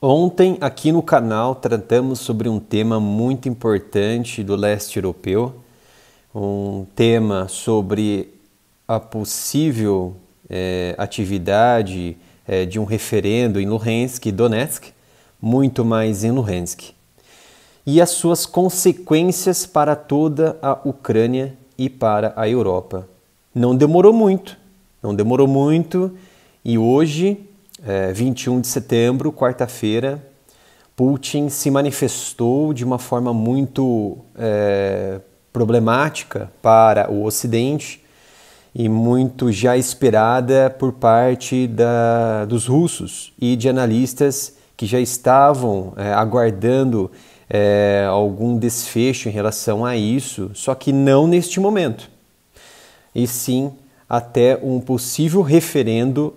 Ontem, aqui no canal, tratamos sobre um tema muito importante do leste europeu, um tema sobre a possível atividade de um referendo em Luhansk e Donetsk, muito mais em Luhansk, e as suas consequências para toda a Ucrânia e para a Europa. Não demorou muito, e hoje, 21 de setembro, quarta-feira, Putin se manifestou de uma forma muito problemática para o Ocidente e muito já esperada por parte dos russos e de analistas que já estavam aguardando algum desfecho em relação a isso, só que não neste momento, e sim até um possível referendo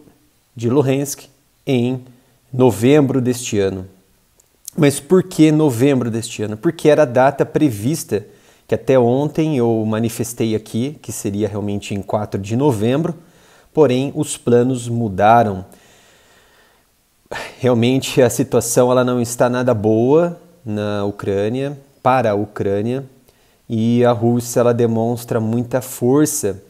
de Luhansk em novembro deste ano. Mas por que novembro deste ano? Porque era a data prevista, que até ontem eu manifestei aqui, que seria realmente em 4 de novembro, porém os planos mudaram. Realmente a situação ela não está nada boa na Ucrânia, para a Ucrânia, e a Rússia ela demonstra muita força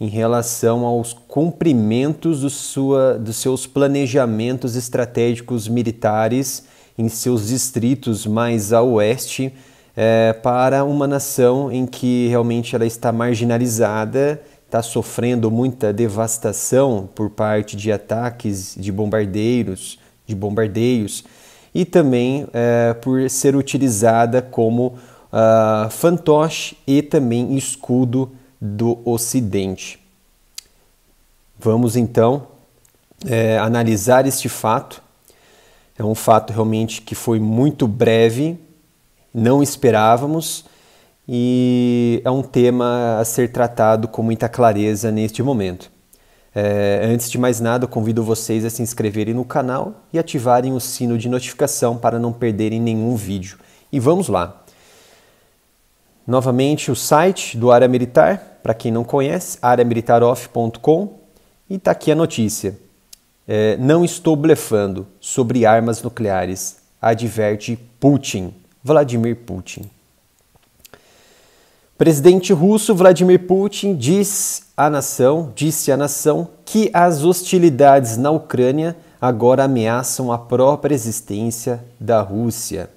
em relação aos cumprimentos dos seus planejamentos estratégicos militares em seus distritos mais a oeste, para uma nação em que realmente ela está marginalizada, está sofrendo muita devastação por parte de ataques de bombardeios e também por ser utilizada como fantoche e também escudo do Ocidente. Vamos então analisar este fato. É um fato realmente que foi muito breve, não esperávamos, e é um tema a ser tratado com muita clareza neste momento. Antes de mais nada, eu convido vocês a se inscreverem no canal e ativarem o sino de notificação para não perderem nenhum vídeo. E vamos lá. Novamente o site do Área Militar, para quem não conhece, areamilitaroff.com, e está aqui a notícia. Não estou blefando sobre armas nucleares, adverte Putin, Vladimir Putin. Presidente russo Vladimir Putin disse à nação que as hostilidades na Ucrânia agora ameaçam a própria existência da Rússia.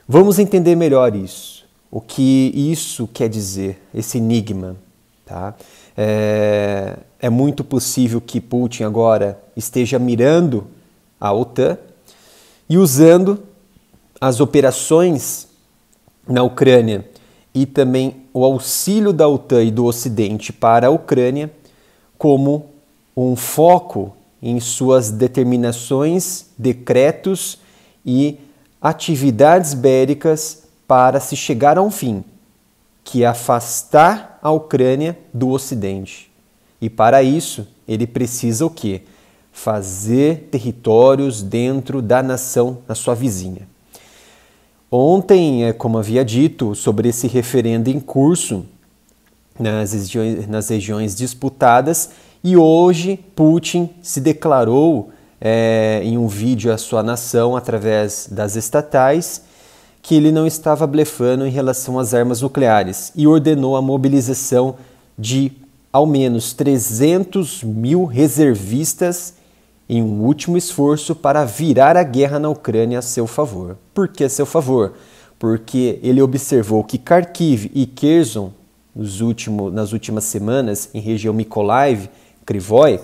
Vamos entender melhor isso. O que isso quer dizer, esse enigma, tá? É muito possível que Putin agora esteja mirando a OTAN e usando as operações na Ucrânia e também o auxílio da OTAN e do Ocidente para a Ucrânia como um foco em suas determinações, decretos e atividades bélicas para se chegar a um fim, que é afastar a Ucrânia do Ocidente. E para isso, ele precisa o quê? Fazer territórios dentro da nação, na sua vizinha. Ontem, como havia dito, sobre esse referendo em curso nas regiões disputadas, e hoje Putin se declarou em um vídeo à sua nação, através das estatais, que ele não estava blefando em relação às armas nucleares e ordenou a mobilização de ao menos 300 mil reservistas em um último esforço para virar a guerra na Ucrânia a seu favor. Por que a seu favor? Porque ele observou que Kharkiv e Kherson, nas últimas semanas, em região Mykolaiv, Kryvyi,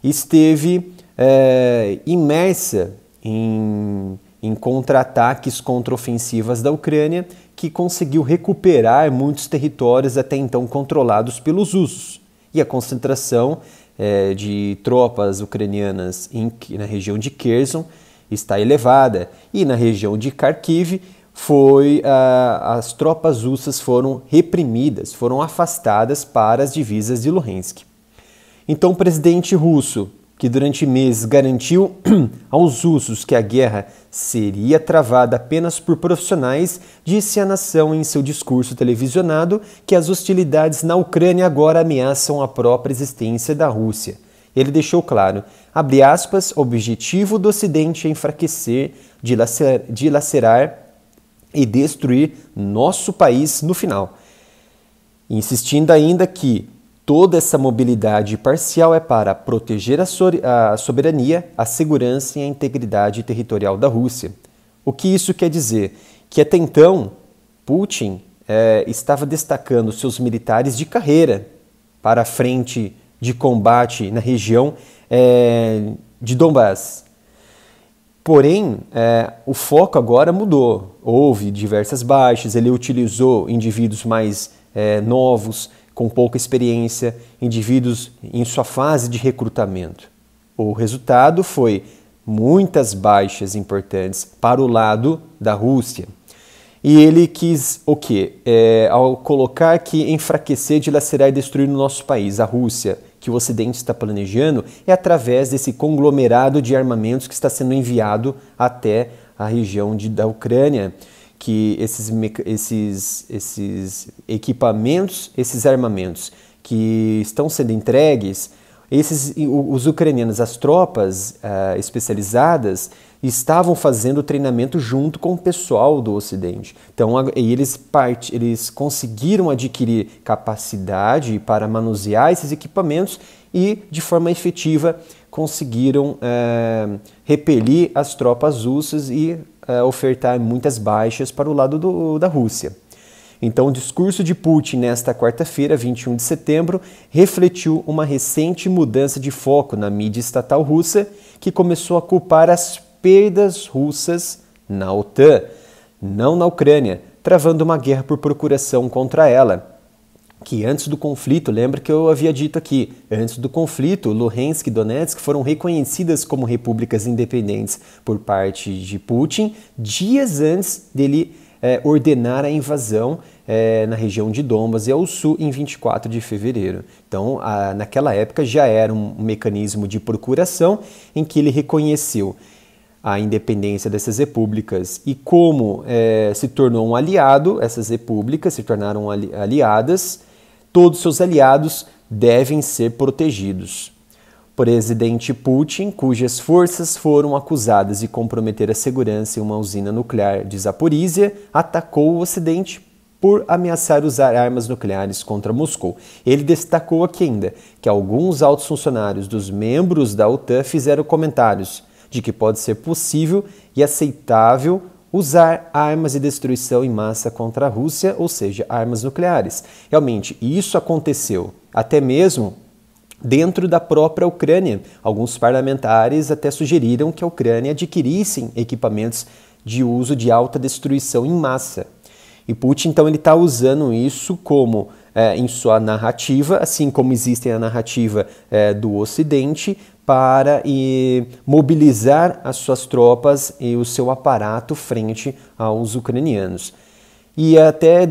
esteve imersa em contra-ataques contra-ofensivas da Ucrânia, que conseguiu recuperar muitos territórios até então controlados pelos russos. E a concentração de tropas ucranianas na região de Kherson está elevada. E na região de Kharkiv, as tropas russas foram reprimidas, foram afastadas para as divisas de Luhansk. Então o presidente russo, que durante meses garantiu aos russos que a guerra seria travada apenas por profissionais, disse à nação em seu discurso televisionado que as hostilidades na Ucrânia agora ameaçam a própria existência da Rússia. Ele deixou claro, abre aspas, o objetivo do Ocidente é enfraquecer, dilacerar e destruir nosso país no final. Insistindo ainda que toda essa mobilidade parcial é para proteger a soberania, a segurança e a integridade territorial da Rússia. O que isso quer dizer? Que até então, Putin estava destacando seus militares de carreira para a frente de combate na região de Donbass. Porém, o foco agora mudou. Houve diversas baixas, ele utilizou indivíduos mais novos, com pouca experiência, indivíduos em sua fase de recrutamento. O resultado foi muitas baixas importantes para o lado da Rússia. E ele quis o quê? Ao colocar que enfraquecer, dilacerar e destruir no nosso país, a Rússia, que o Ocidente está planejando, é através desse conglomerado de armamentos que está sendo enviado até a região da Ucrânia, que esses equipamentos, esses armamentos que estão sendo entregues, os ucranianos, as tropas especializadas, estavam fazendo treinamento junto com o pessoal do Ocidente. Então, eles conseguiram adquirir capacidade para manusear esses equipamentos e, de forma efetiva, conseguiram repelir as tropas russas e ofertar muitas baixas para o lado da Rússia. Então, o discurso de Putin nesta quarta-feira, 21 de setembro, refletiu uma recente mudança de foco na mídia estatal russa, que começou a culpar as perdas russas na OTAN, não na Ucrânia, travando uma guerra por procuração contra ela. Que antes do conflito, lembra que eu havia dito aqui, antes do conflito, Luhansk e Donetsk foram reconhecidas como repúblicas independentes por parte de Putin, dias antes dele ordenar a invasão na região de Donbas e ao sul em 24 de fevereiro. Então, naquela época já era um mecanismo de procuração em que ele reconheceu a independência dessas repúblicas e como se tornou um aliado, essas repúblicas se tornaram aliadas, todos seus aliados devem ser protegidos. O presidente Putin, cujas forças foram acusadas de comprometer a segurança em uma usina nuclear de Zaporizhia, atacou o Ocidente por ameaçar usar armas nucleares contra Moscou. Ele destacou aqui ainda que alguns altos funcionários dos membros da OTAN fizeram comentários de que pode ser possível e aceitável usar armas de destruição em massa contra a Rússia, ou seja, armas nucleares. Realmente, isso aconteceu até mesmo dentro da própria Ucrânia. Alguns parlamentares até sugeriram que a Ucrânia adquirisse equipamentos de uso de alta destruição em massa. E Putin, então, ele está usando isso como em sua narrativa, assim como existe a narrativa do Ocidente, para mobilizar as suas tropas e o seu aparato frente aos ucranianos. E até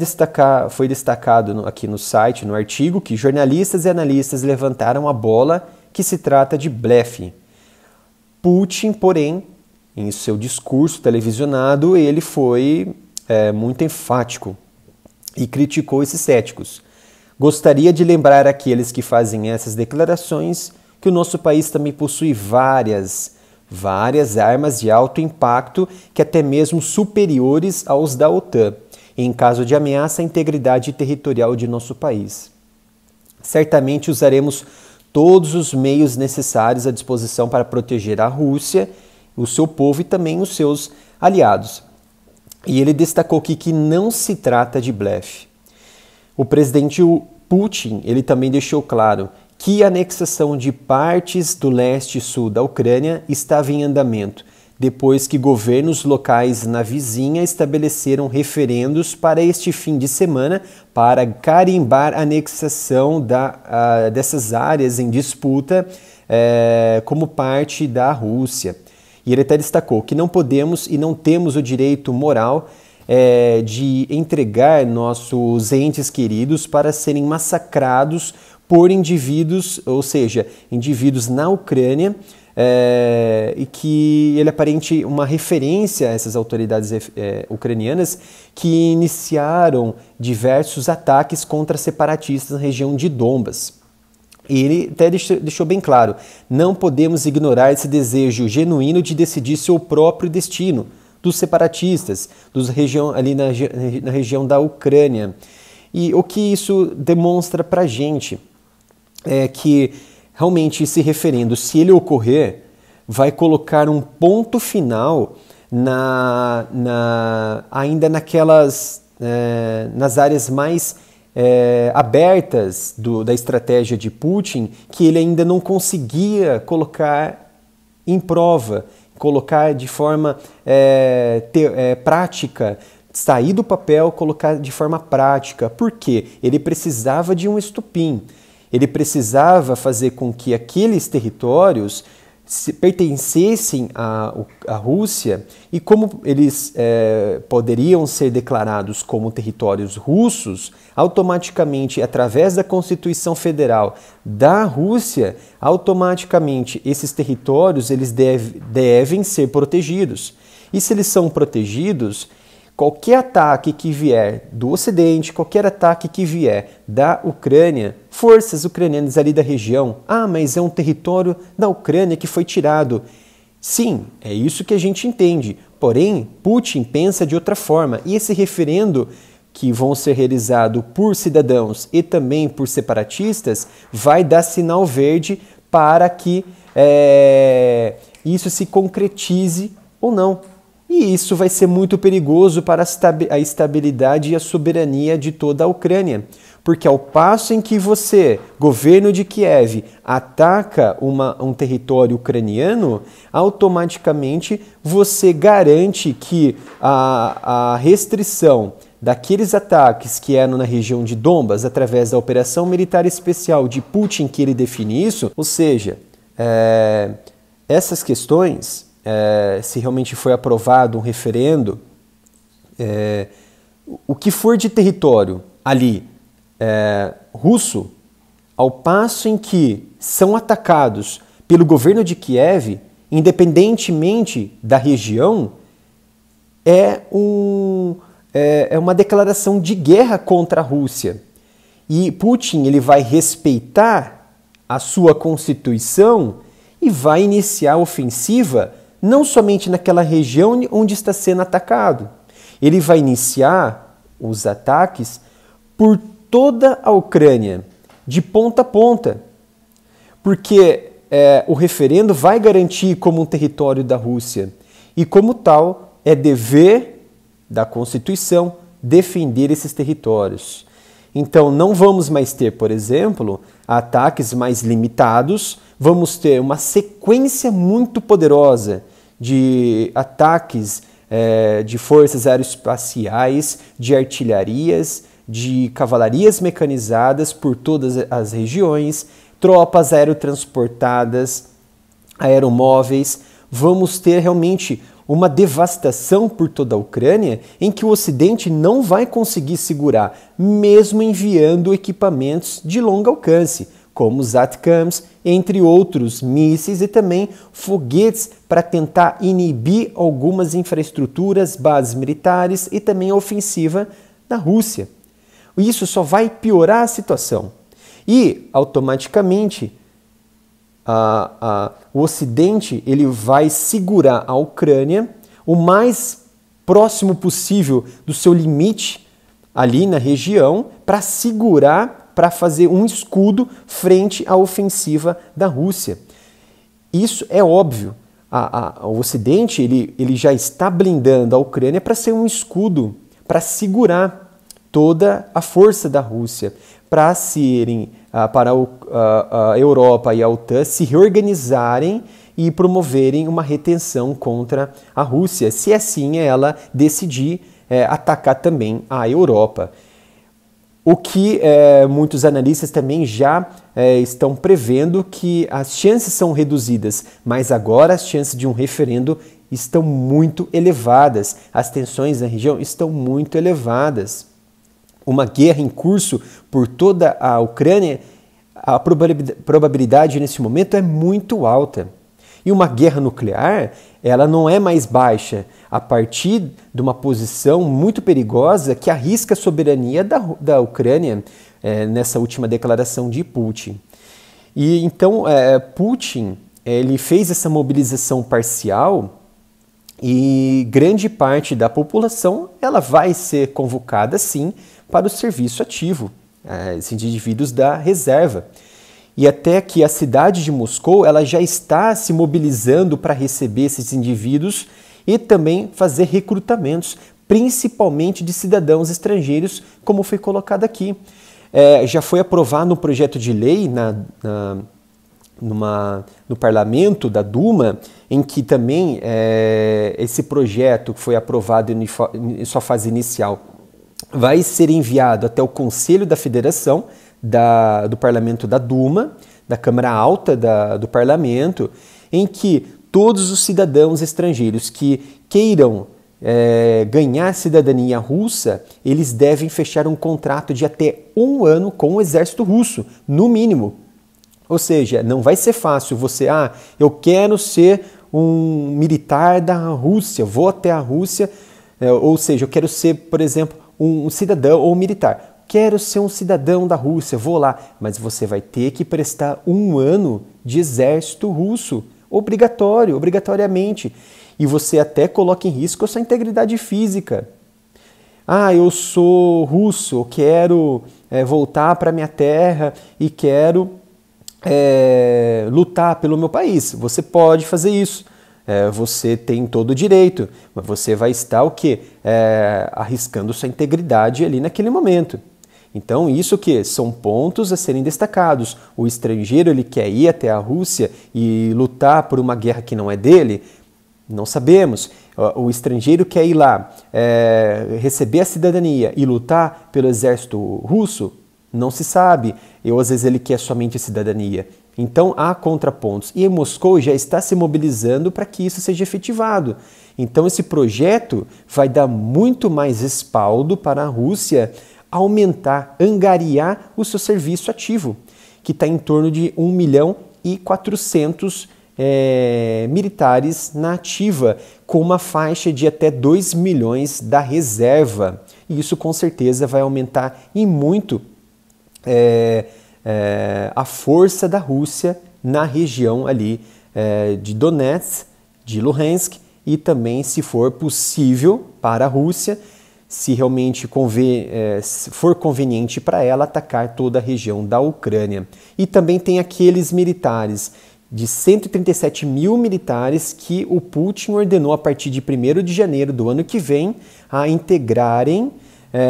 foi destacado aqui no site, no artigo, que jornalistas e analistas levantaram a bola que se trata de blefe. Putin, porém, em seu discurso televisionado, ele foi muito enfático e criticou esses céticos. Gostaria de lembrar àqueles que fazem essas declarações que o nosso país também possui várias armas de alto impacto, que até mesmo superiores aos da OTAN, em caso de ameaça à integridade territorial de nosso país. Certamente usaremos todos os meios necessários à disposição para proteger a Rússia, o seu povo e também os seus aliados. E ele destacou aqui que não se trata de blefe. O presidente Putin, ele também deixou claro que a anexação de partes do leste e sul da Ucrânia estava em andamento, depois que governos locais na vizinha estabeleceram referendos para este fim de semana para carimbar a anexação dessas áreas em disputa como parte da Rússia. E ele até destacou que não podemos e não temos o direito moral de entregar nossos entes queridos para serem massacrados por indivíduos, ou seja, indivíduos na Ucrânia, e que ele aparente uma referência a essas autoridades ucranianas que iniciaram diversos ataques contra separatistas na região de Donbas. E ele até deixou bem claro, não podemos ignorar esse desejo genuíno de decidir seu próprio destino, dos separatistas, ali na região da Ucrânia. E o que isso demonstra para a gente é que realmente esse referendo, se ele ocorrer, vai colocar um ponto final ainda nas áreas mais abertas da estratégia de Putin, que ele ainda não conseguia colocar em prova, colocar de forma prática, sair do papel, colocar de forma prática. Por quê? Ele precisava de um estopim. Ele precisava fazer com que aqueles territórios pertencessem à Rússia, e como eles poderiam ser declarados como territórios russos, automaticamente, através da Constituição Federal da Rússia, automaticamente esses territórios eles devem ser protegidos. E se eles são protegidos, qualquer ataque que vier do Ocidente, qualquer ataque que vier da Ucrânia, forças ucranianas ali da região, mas é um território da Ucrânia que foi tirado. Sim, é isso que a gente entende. Porém, Putin pensa de outra forma. E esse referendo, que vão ser realizado por cidadãos e também por separatistas, vai dar sinal verde para que isso se concretize ou não. E isso vai ser muito perigoso para a estabilidade e a soberania de toda a Ucrânia. Porque ao passo em que você, governo de Kiev, ataca um território ucraniano, automaticamente você garante que a restrição daqueles ataques que eram na região de Donbas, através da operação militar especial de Putin, que ele define isso, ou seja, essas questões... se realmente foi aprovado um referendo, o que for de território ali russo, ao passo em que são atacados pelo governo de Kiev, independentemente da região, é uma declaração de guerra contra a Rússia. E Putin ele vai respeitar a sua Constituição e vai iniciar a ofensiva não somente naquela região onde está sendo atacado. Ele vai iniciar os ataques por toda a Ucrânia, de ponta a ponta, porque o referendo vai garantir como um território da Rússia e, como tal, é dever da Constituição defender esses territórios. Então, não vamos mais ter, por exemplo, ataques mais limitados, vamos ter uma sequência muito poderosa de ataques de forças aeroespaciais, de artilharias, de cavalarias mecanizadas por todas as regiões, tropas aerotransportadas, aeromóveis. Vamos ter realmente uma devastação por toda a Ucrânia em que o Ocidente não vai conseguir segurar, mesmo enviando equipamentos de longo alcance, como os ATACMS, entre outros mísseis e também foguetes para tentar inibir algumas infraestruturas, bases militares e também a ofensiva da Rússia. Isso só vai piorar a situação. E, automaticamente, o Ocidente ele vai segurar a Ucrânia o mais próximo possível do seu limite ali na região para segurar, para fazer um escudo frente à ofensiva da Rússia. Isso é óbvio. O Ocidente ele já está blindando a Ucrânia para ser um escudo, para segurar toda a força da Rússia, para a Europa e a OTAN se reorganizarem e promoverem uma retenção contra a Rússia, se assim ela decidir atacar também a Europa. O que muitos analistas também já estão prevendo que as chances são reduzidas, mas agora as chances de um referendo estão muito elevadas, as tensões na região estão muito elevadas. Uma guerra em curso por toda a Ucrânia, a probabilidade nesse momento é muito alta. E uma guerra nuclear, ela não é mais baixa, a partir de uma posição muito perigosa que arrisca a soberania da Ucrânia nessa última declaração de Putin. E então Putin ele fez essa mobilização parcial e grande parte da população ela vai ser convocada sim para o serviço ativo, esses indivíduos da reserva. E até que a cidade de Moscou ela já está se mobilizando para receber esses indivíduos e também fazer recrutamentos, principalmente de cidadãos estrangeiros, como foi colocado aqui. Já foi aprovado um projeto de lei no parlamento da Duma, em que também esse projeto que foi aprovado em sua fase inicial vai ser enviado até o Conselho da Federação do parlamento da Duma, da Câmara Alta do parlamento, em que todos os cidadãos estrangeiros que queiram ganhar cidadania russa, eles devem fechar um contrato de até 1 ano com o exército russo, no mínimo. Ou seja, não vai ser fácil você, eu quero ser um militar da Rússia, vou até a Rússia, ou seja, eu quero ser, por exemplo, um cidadão ou um militar. Quero ser um cidadão da Rússia, vou lá. Mas você vai ter que prestar 1 ano de exército russo, obrigatoriamente. E você até coloca em risco a sua integridade física. Eu sou russo, eu quero voltar para minha terra e quero lutar pelo meu país. Você pode fazer isso. Você tem todo o direito, mas você vai estar o quê? Arriscando sua integridade ali naquele momento. Então isso que são pontos a serem destacados. O estrangeiro ele quer ir até a Rússia e lutar por uma guerra que não é dele? Não sabemos. O estrangeiro quer ir lá, receber a cidadania e lutar pelo exército russo? Não se sabe. Às vezes ele quer somente a cidadania. Então há contrapontos. E Moscou já está se mobilizando para que isso seja efetivado. Então esse projeto vai dar muito mais respaldo para a Rússia aumentar, angariar o seu serviço ativo, que está em torno de 1.400.000 militares na ativa, com uma faixa de até 2 milhões da reserva. E isso com certeza vai aumentar e muito a força da Rússia na região ali de Donetsk, de Luhansk e também, se for possível para a Rússia, se realmente for conveniente para ela, atacar toda a região da Ucrânia. E também tem aqueles militares, de 137 mil militares que o Putin ordenou a partir de 1º de janeiro do ano que vem a integrarem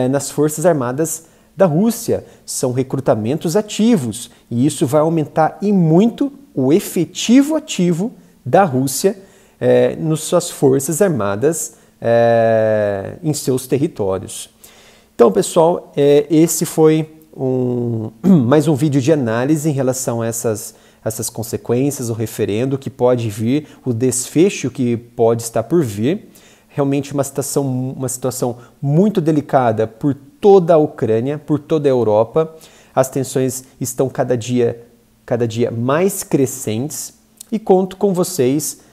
nas Forças Armadas da Rússia. São recrutamentos ativos e isso vai aumentar e muito o efetivo ativo da Rússia nas suas Forças Armadas em seus territórios. Então, pessoal, esse foi mais um vídeo de análise em relação a essas consequências, o referendo que pode vir, o desfecho que pode estar por vir. Realmente uma situação muito delicada por toda a Ucrânia, por toda a Europa. As tensões estão cada dia mais crescentes e conto com vocês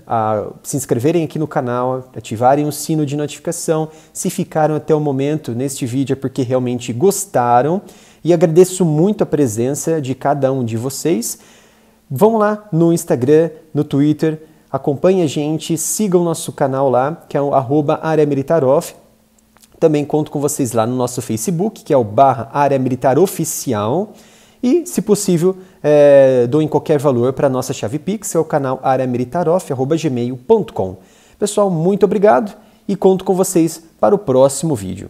a se inscreverem aqui no canal, ativarem o sino de notificação. Se ficaram até o momento neste vídeo é porque realmente gostaram e agradeço muito a presença de cada um de vocês. Vão lá no Instagram, no Twitter, acompanhem a gente, sigam o nosso canal lá, que é o @areamilitaroff. Também conto com vocês lá no nosso Facebook, que é o /areamilitaroficial. E, se possível, doem qualquer valor para a nossa chave Pix, que é o canal areamilitaroff@gmail.com. Pessoal, muito obrigado e conto com vocês para o próximo vídeo.